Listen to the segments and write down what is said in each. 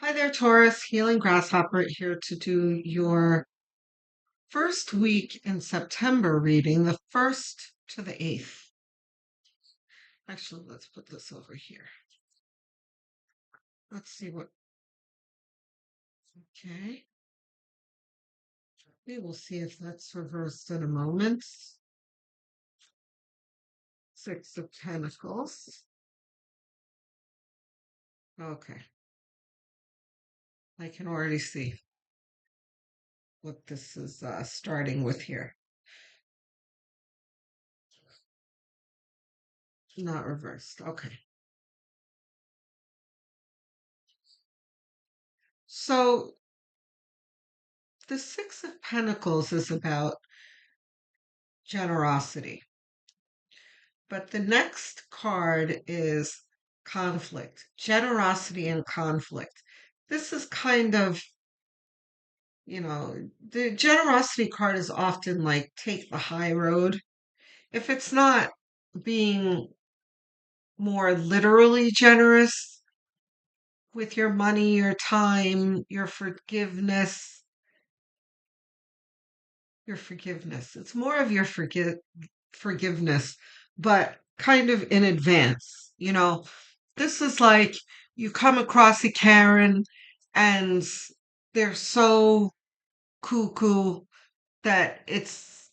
Hi there, Taurus. Healing Grasshopper here to do your first week in September reading, the 1st to the 8th. Actually, let's put this over here. Let's see what. Okay. We will see if that's reversed in a moment. Six of Pentacles. Okay. I can already see what this is starting with here. Not reversed. Okay. So the Six of Pentacles is about generosity. But the next card is conflict, generosity and conflict. This is kind of, the generosity card is often like take the high road. If it's not being more literally generous with your money, your time, your forgiveness. It's more of your forgiveness, but kind of in advance. This is like you come across a Karen and they're so cuckoo that it's,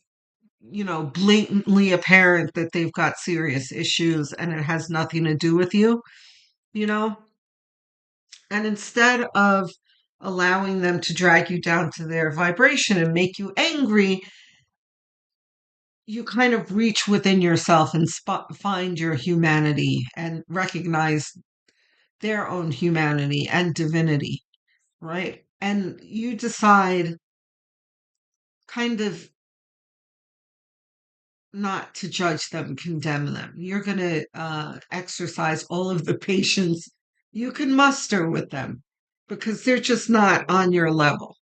blatantly apparent that they've got serious issues and it has nothing to do with you, you know? And instead of allowing them to drag you down to their vibration and make you angry, you kind of reach within yourself and find your humanity and recognize their own humanity and divinity, right? And you decide kind of not to judge them, condemn them. You're going to exercise all of the patience you can muster with them because they're just not on your level,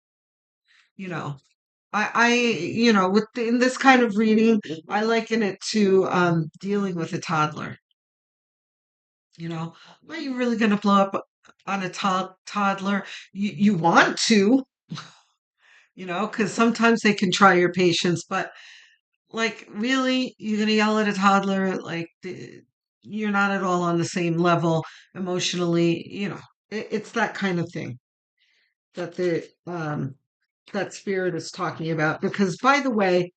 you know. In this kind of reading, I liken it to dealing with a toddler. Are you really going to blow up on a toddler? You want to, because sometimes they can try your patience, but like, really, you're going to yell at a toddler? Like, you're not at all on the same level emotionally. It's that kind of thing that that spirit is talking about. Because, by the way,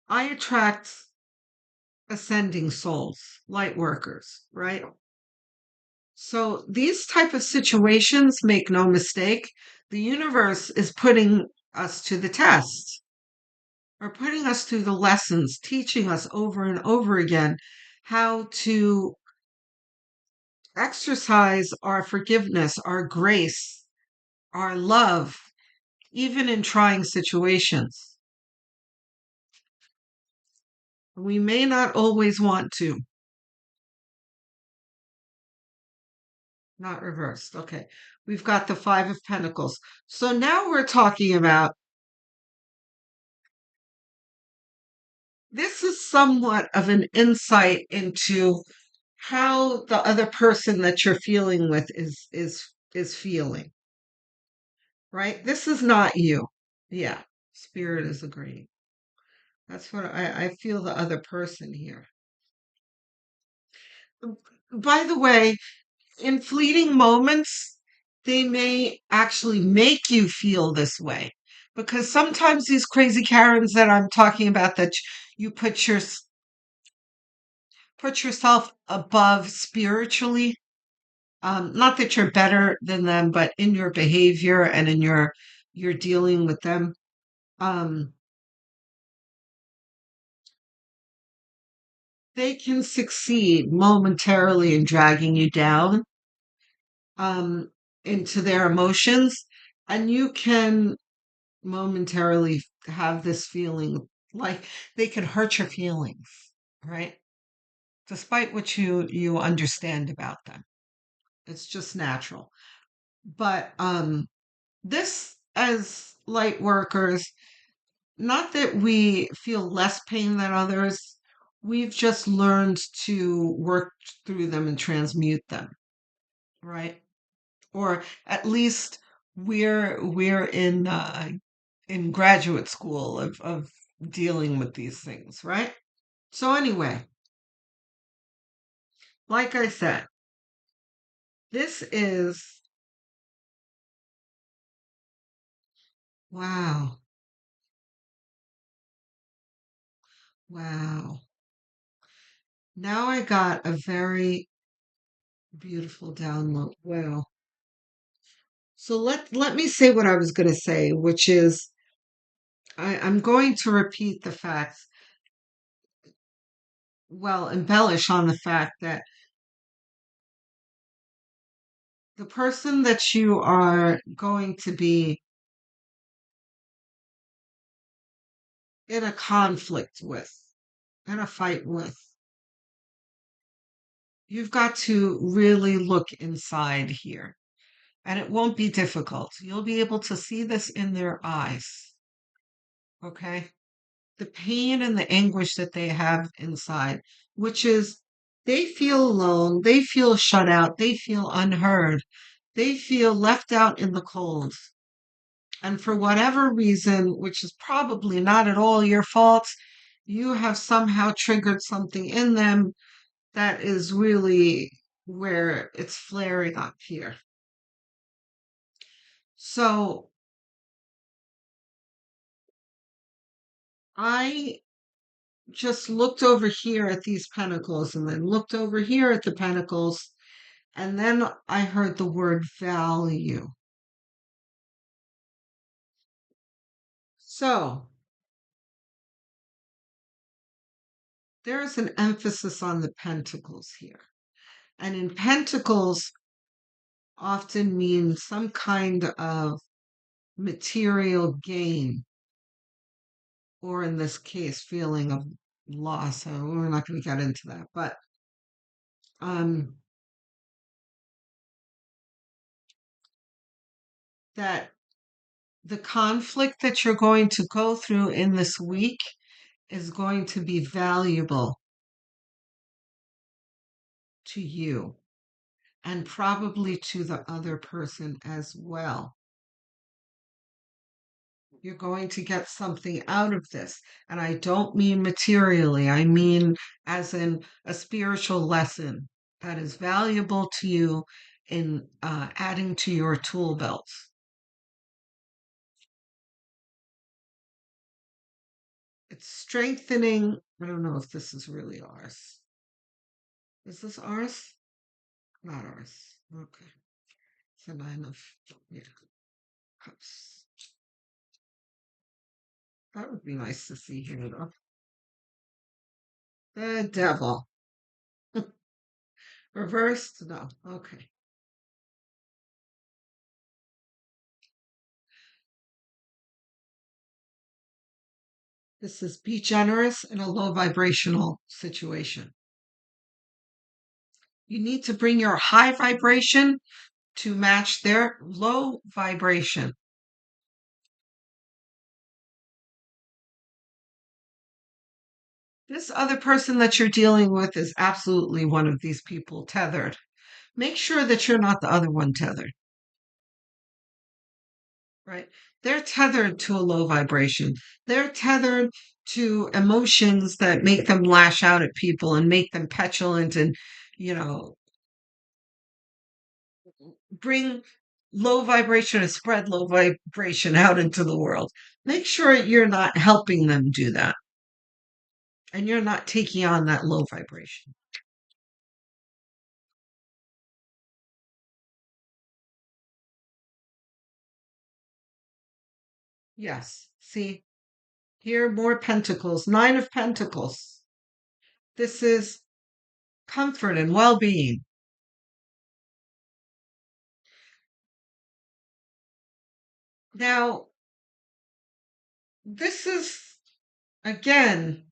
I attract ascending souls, light workers, right? So these type of situations, make no mistake, the universe is putting us to the test or putting us through the lessons, teaching us over and over again how to exercise our forgiveness, our grace, our love, even in trying situations. We may not always want to. Not reversed. Okay. We've got the Five of Pentacles. So now we're talking about this is somewhat of an insight into how the other person that you're feeling with is feeling, right? This is not you. Yeah, spirit is agreeing. That's what I feel the other person here. By the way, in fleeting moments, they may actually make you feel this way. Because sometimes these crazy Karens that I'm talking about that you put yourself above spiritually, not that you're better than them, but in your behavior and in your dealing with them. Um, they can succeed momentarily in dragging you down um, into their emotions, and you can momentarily have this feeling like they can hurt your feelings, right? Despite what you understand about them, it's just natural. But this, as light workers, not that we feel less pain than others, we've just learned to work through them and transmute them, right? or at least we're in graduate school of dealing with these things, right? So anyway, like I said, this is wow, wow. Now I got a very beautiful download. Wow. So let me say what I was going to say, which is I'm going to repeat the facts, well, embellish on the fact that the person that you are going to be in a conflict with, in a fight with, you've got to really look inside here. And it won't be difficult. You'll be able to see this in their eyes. Okay? The pain and the anguish that they have inside, which is they feel alone, they feel shut out, they feel unheard, they feel left out in the cold. And for whatever reason, which is probably not at all your fault, you have somehow triggered something in them that is really where it's flaring up here. So I just looked over here at these pentacles and then looked over here at the pentacles, and then I heard the word value. So there's an emphasis on the pentacles here. And in pentacles often means some kind of material gain, or in this case, feeling of loss. So we're not going to get into that, but um, that the conflict that you're going to go through in this week is going to be valuable to you and probably to the other person as well. You're going to get something out of this. And I don't mean materially, I mean as in a spiritual lesson that is valuable to you in adding to your tool belts. It's strengthening. I don't know if this is really ours. Is this ours? Not ours. Okay. It's a nine of, yeah, cups. That would be nice to see here, though. The devil. Reversed? No. Okay. This is be generous in a low vibrational situation. You need to bring your high vibration to match their low vibration. This other person that you're dealing with is absolutely one of these people tethered. Make sure that you're not the other one tethered, right? They're tethered to a low vibration. They're tethered to emotions that make them lash out at people and make them petulant and, you know, bring low vibration and spread low vibration out into the world. Make sure you're not helping them do that and you're not taking on that low vibration. Yes. See, here more pentacles, nine of pentacles. This is comfort and well being. Now, this is, again,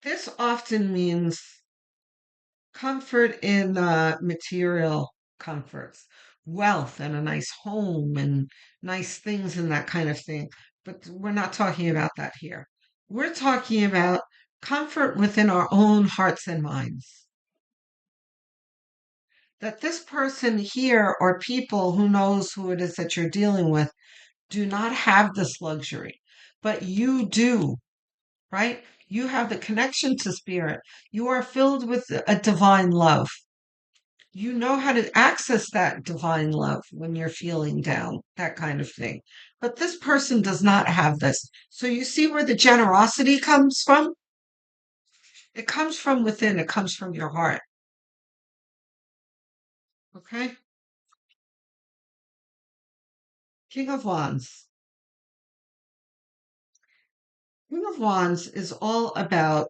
this often means comfort in material comforts, wealth and a nice home and nice things and that kind of thing. But we're not talking about that here. We're talking about comfort within our own hearts and minds. that this person here or people who knows who it is that you're dealing with do not have this luxury, but you do, right? You have the connection to spirit. You are filled with a divine love. You know how to access that divine love when you're feeling down, that kind of thing. But this person does not have this. So you see where the generosity comes from? It comes from within, it comes from your heart. Okay? King of Wands. King of Wands is all about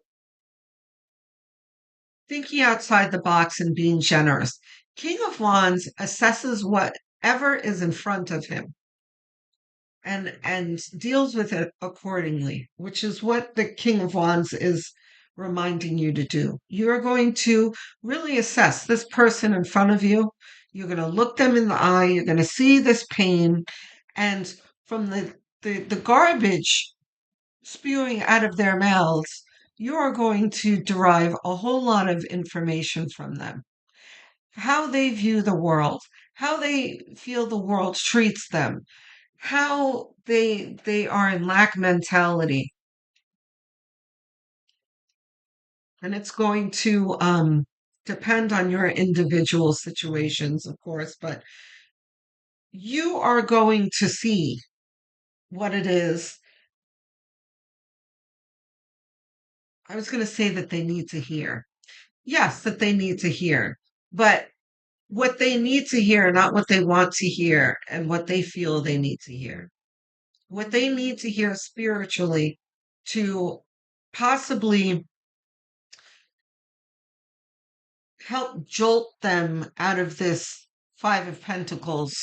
thinking outside the box and being generous. King of Wands assesses whatever is in front of him and deals with it accordingly, which is what the King of Wands is reminding you to do. You're going to really assess this person in front of you. You're going to look them in the eye. You're going to see this pain. And from the garbage spewing out of their mouths, you are going to derive a whole lot of information from them. How they view the world, how they feel the world treats them, how they are in lack mentality. And it's going to depend on your individual situations, of course, but you are going to see what it is. I was going to say that they need to hear. Yes, that they need to hear, but what they need to hear, not what they want to hear and what they feel they need to hear. What they need to hear spiritually to possibly help jolt them out of this Five of Pentacles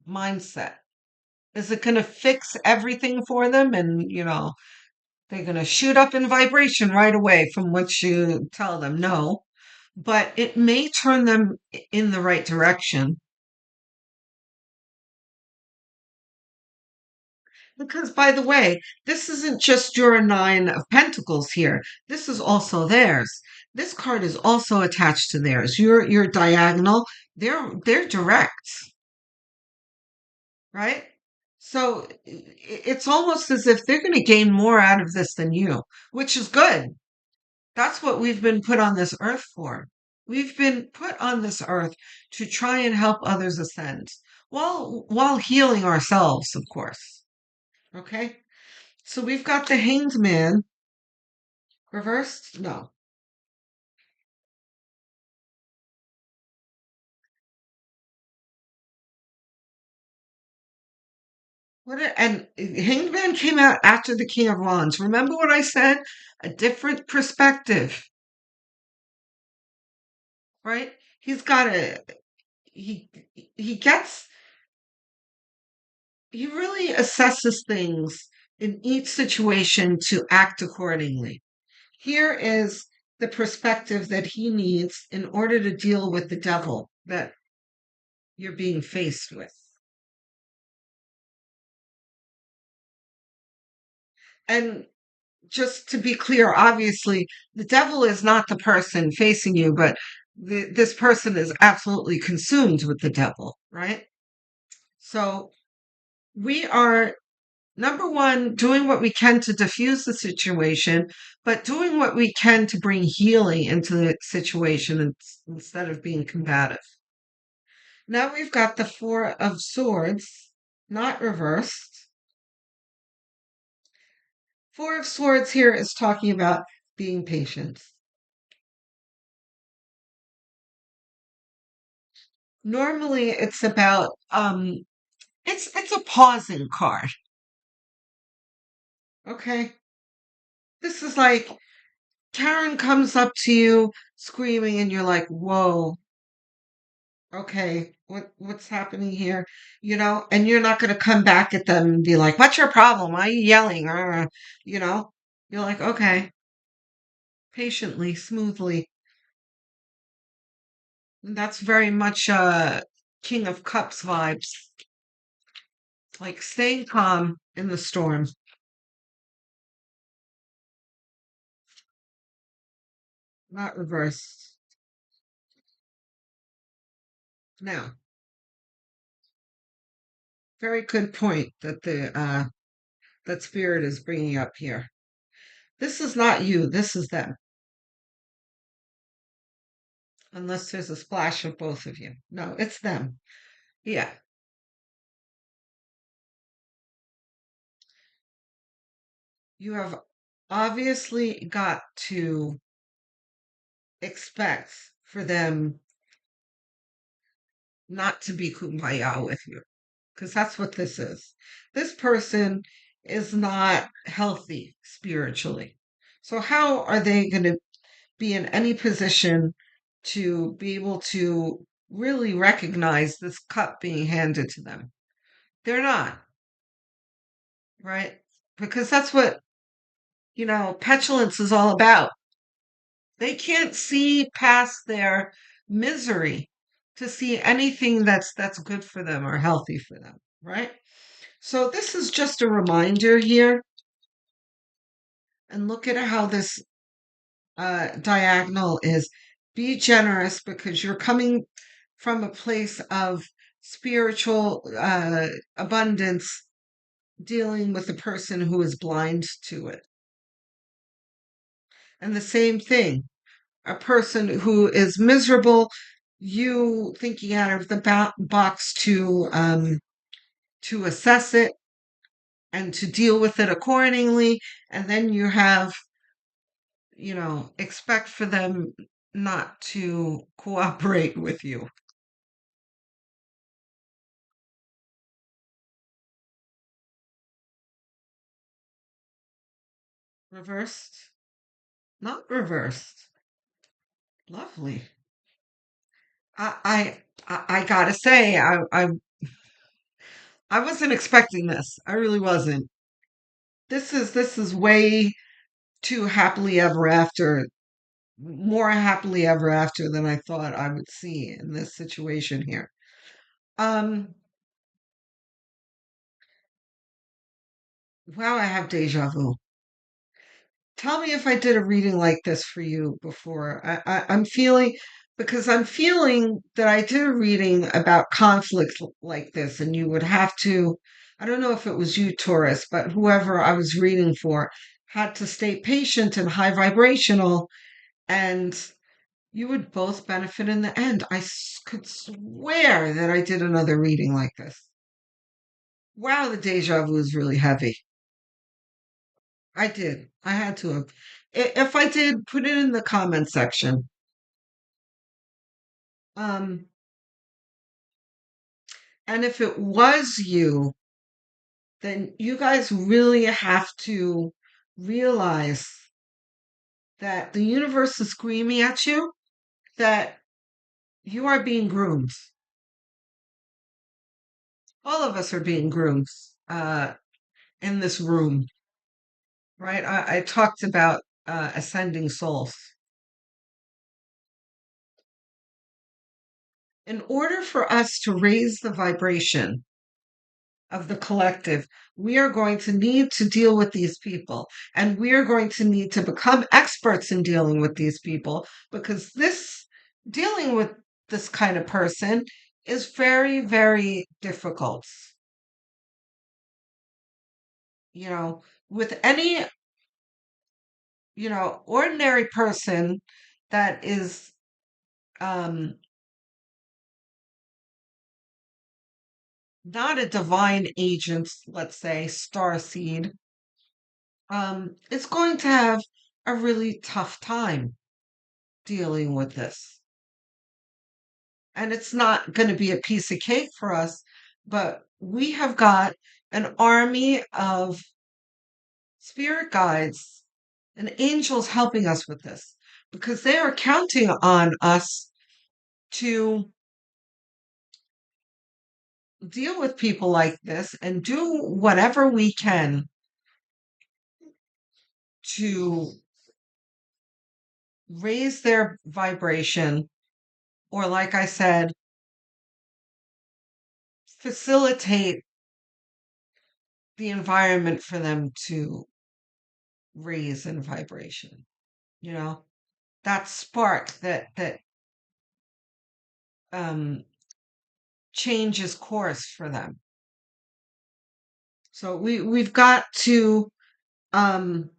mindset. Is it going to fix everything for them? And, they're going to shoot up in vibration right away from what you tell them. No, but it may turn them in the right direction. Because, by the way, this isn't just your Nine of Pentacles here. This is also theirs. This card is also attached to theirs. Your diagonal. They're direct, right? So it's almost as if they're going to gain more out of this than you, which is good. That's what we've been put on this earth for. We've been put on this earth to try and help others ascend while healing ourselves, of course. Okay? So we've got the Hanged Man reversed. No. And Hanged Man came out after the King of Wands. Remember what I said? A different perspective, right? He's got a he he gets he really assesses things in each situation to act accordingly. Here is the perspective that he needs in order to deal with the devil that you're being faced with. And just to be clear, obviously, the devil is not the person facing you, but this person is absolutely consumed with the devil, right? So we are, number one, doing what we can to diffuse the situation, but doing what we can to bring healing into the situation instead of being combative. Now we've got the Four of Swords, not reversed. Four of Swords here is talking about being patient. Normally it's about it's a pausing card. Okay. This is like Karen comes up to you screaming and you're like, "Whoa, okay, what's happening here?" And you're not going to come back at them and be like, "What's your problem? Why are you yelling?" You know. You're like, "Okay, patiently, smoothly." And that's very much King of Cups vibes. Like staying calm in the storm, not reversed. Now, very good point that the that spirit is bringing up here. This is not you. This is them. Unless there's a splash of both of you. No, it's them. Yeah. You have obviously got to expect for them not to be kumbaya with you, because that's what this is. This person is not healthy spiritually. So, how are they going to be in any position to be able to really recognize this cup being handed to them? They're not, right? Because that's what, petulance is all about. They can't see past their misery to see anything that's good for them or healthy for them, right? So this is just a reminder here, and look at how this diagonal is. Be generous because you're coming from a place of spiritual abundance, dealing with a person who is blind to it. And the same thing, a person who is miserable, you thinking out of the box to assess it and to deal with it accordingly, and then you have, expect for them not to cooperate with you. Reversed, not reversed. Lovely. I gotta say, I wasn't expecting this. I really wasn't. This is way too happily ever after, more happily ever after than I thought I would see in this situation here. Um, wow, I have deja vu. Tell me if I did a reading like this for you before. I'm feeling, because I'm feeling that I did a reading about conflict like this, and you would have to, I don't know if it was you, Taurus, but whoever I was reading for had to stay patient and high vibrational, and you would both benefit in the end. Could swear that I did another reading like this. Wow, the deja vu is really heavy. I did. I had to have. If I did, put it in the comment section. Um, and if it was you, then you guys really have to realize that the universe is screaming at you that you are being groomed. All of us are being groomed in this room, right? I talked about ascending souls. In order for us to raise the vibration of the collective, we are going to need to deal with these people. And we are going to need to become experts in dealing with these people, because dealing with this kind of person is very, very difficult. With any, ordinary person that is um, not a divine agent, let's say, star seed, is going to have a really tough time dealing with this. And it's not going to be a piece of cake for us, but we have got an army of spirit guides and angels helping us with this, because they are counting on us to deal with people like this and do whatever we can to raise their vibration, or, like I said, facilitate the environment for them to raise in vibration. You know, that spark, that um changes course for them. So we've got to um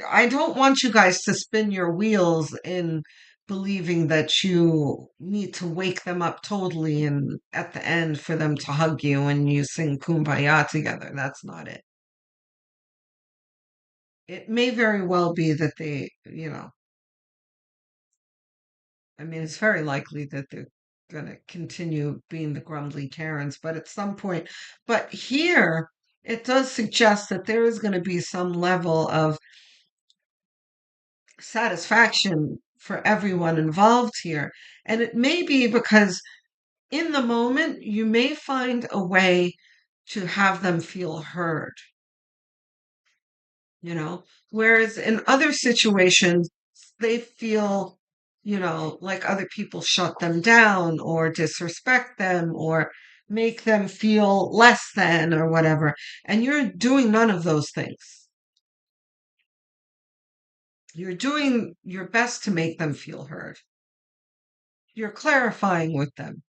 I don't want you guys to spin your wheels in believing that you need to wake them up totally and at the end for them to hug you and you sing Kumbaya together. That's not it. It may very well be that I mean, it's very likely that they're going to continue being the grumbly Karens, but at some point, but here it does suggest that there is going to be some level of satisfaction for everyone involved here. And it may be because in the moment, you may find a way to have them feel heard, you know, whereas in other situations, they feel, like other people shut them down or disrespect them or make them feel less than or whatever. And you're doing none of those things. You're doing your best to make them feel heard. You're clarifying with them.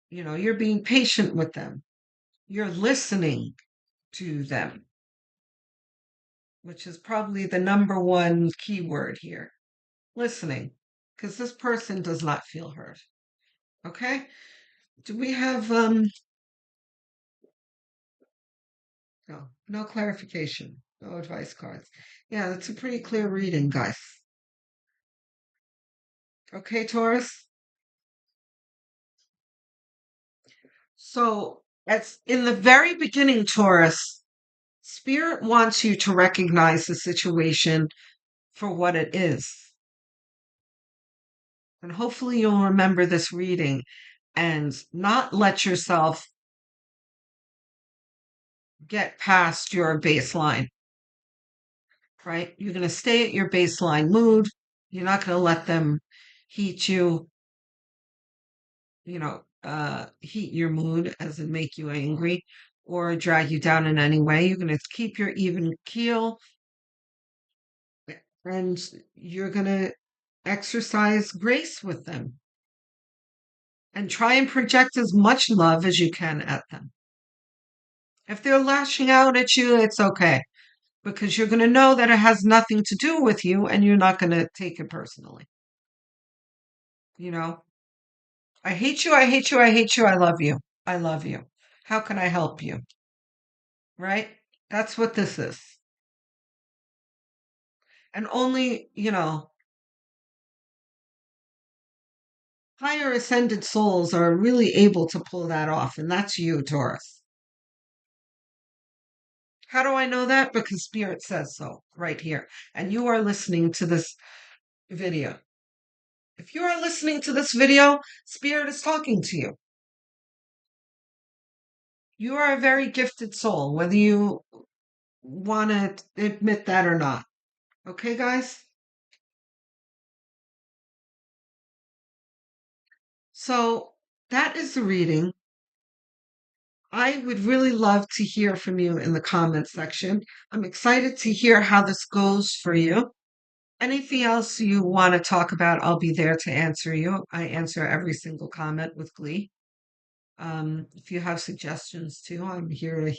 You're being patient with them. You're listening to them, which is probably the number one key word here. Listening, because this person does not feel heard. Okay? Do we have no clarification, no advice cards. Yeah, that's a pretty clear reading, guys. Okay, Taurus? So, it's in the very beginning, Taurus, Spirit wants you to recognize the situation for what it is. And hopefully you'll remember this reading and not let yourself get past your baseline, right? You're going to stay at your baseline mood. You're not going to let them heat you, heat your mood as in make you angry or drag you down in any way. You're going to keep your even keel and you're going to exercise grace with them and try and project as much love as you can at them. If they're lashing out at you, it's okay because you're going to know that it has nothing to do with you and you're not going to take it personally. I hate you, I hate you, I hate you, I love you. I love you. How can I help you? Right? That's what this is. And only, higher ascended souls are really able to pull that off. And that's you, Taurus. How do I know that? Because Spirit says so right here. And you are listening to this video. If you are listening to this video, Spirit is talking to you. You are a very gifted soul, whether you want to admit that or not. Okay, guys? So that is the reading. I would really love to hear from you in the comment section. I'm excited to hear how this goes for you. Anything else you want to talk about, I'll be there to answer you. I answer every single comment with glee. If you have suggestions too, I'm here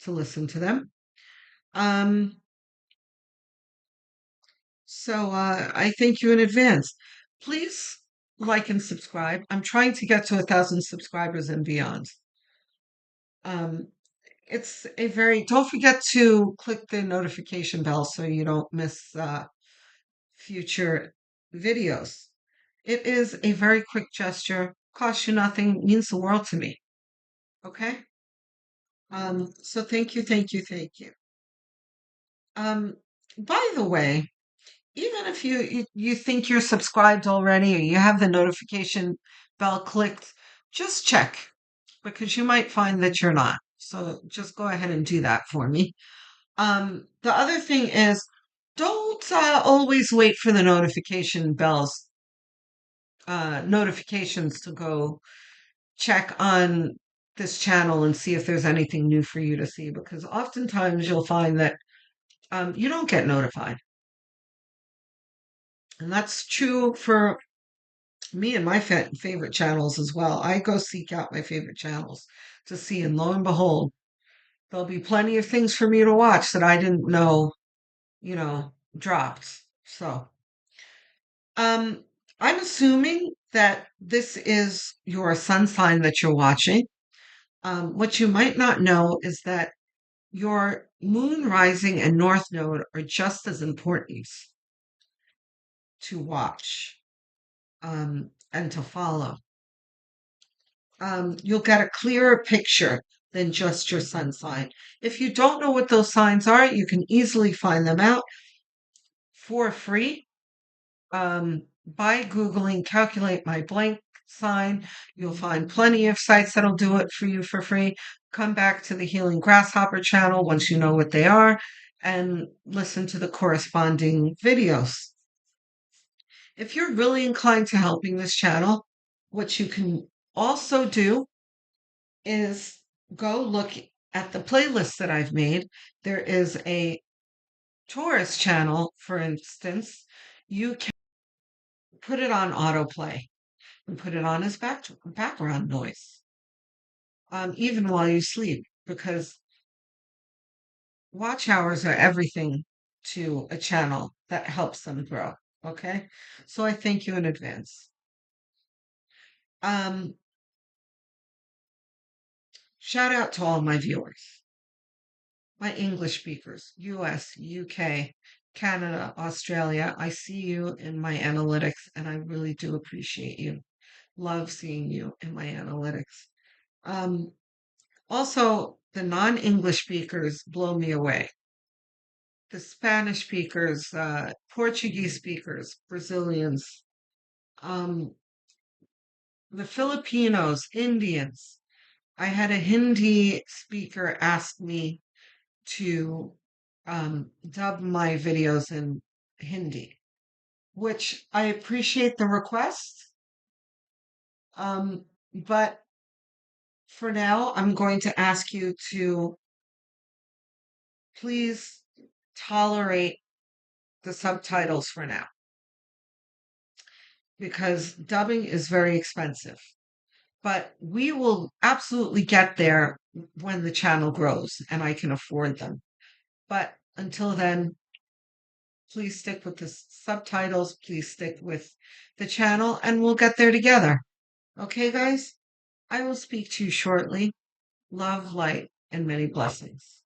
to listen to them. So I thank you in advance. Please like and subscribe. I'm trying to get to 1,000 subscribers and beyond. Um, it's a very, don't forget to click the notification bell so you don't miss future videos. It is a very quick gesture, costs you nothing, means the world to me. Okay? So thank you, thank you, thank you. By the way, even if you think you're subscribed already or you have the notification bell clicked, just check because you might find that you're not. So just go ahead and do that for me. The other thing is don't always wait for the notifications to go check on this channel and see if there's anything new for you to see because oftentimes you'll find that you don't get notified. And that's true for me and my favorite channels as well. I go seek out my favorite channels to see, and lo and behold, there'll be plenty of things for me to watch that I didn't know, dropped. So, um, I'm assuming that this is your sun sign that you're watching. What you might not know is that your moon rising and north node are just as important to watch, and to follow. You'll get a clearer picture than just your sun sign. If you don't know what those signs are, you can easily find them out for free, by Googling calculate my blank sign. You'll find plenty of sites that'll do it for you for free. Come back to the Healing Grasshopper channel once you know what they are and listen to the corresponding videos. If you're really inclined to helping this channel, what you can also do is go look at the playlist that I've made. There is a Taurus channel, for instance. You can put it on autoplay and put it on as background noise, even while you sleep, because watch hours are everything to a channel that helps them grow. Okay, so I thank you in advance. Um, Shout out to all my viewers, my English speakers, US, UK, Canada, Australia. I see you in my analytics, and I really do appreciate you. Love seeing you in my analytics. Um, Also, the non-English speakers blow me away. The Spanish speakers, Portuguese speakers, Brazilians, um, the Filipinos, Indians. I had a Hindi speaker ask me to dub my videos in Hindi, which I appreciate the request. But for now, I'm going to ask you to please tolerate the subtitles for now, because dubbing is very expensive. But we will absolutely get there when the channel grows and I can afford them. But until then, please stick with the subtitles, please stick with the channel, and we'll get there together. Okay, guys? I will speak to you shortly. Love, light, and many blessings.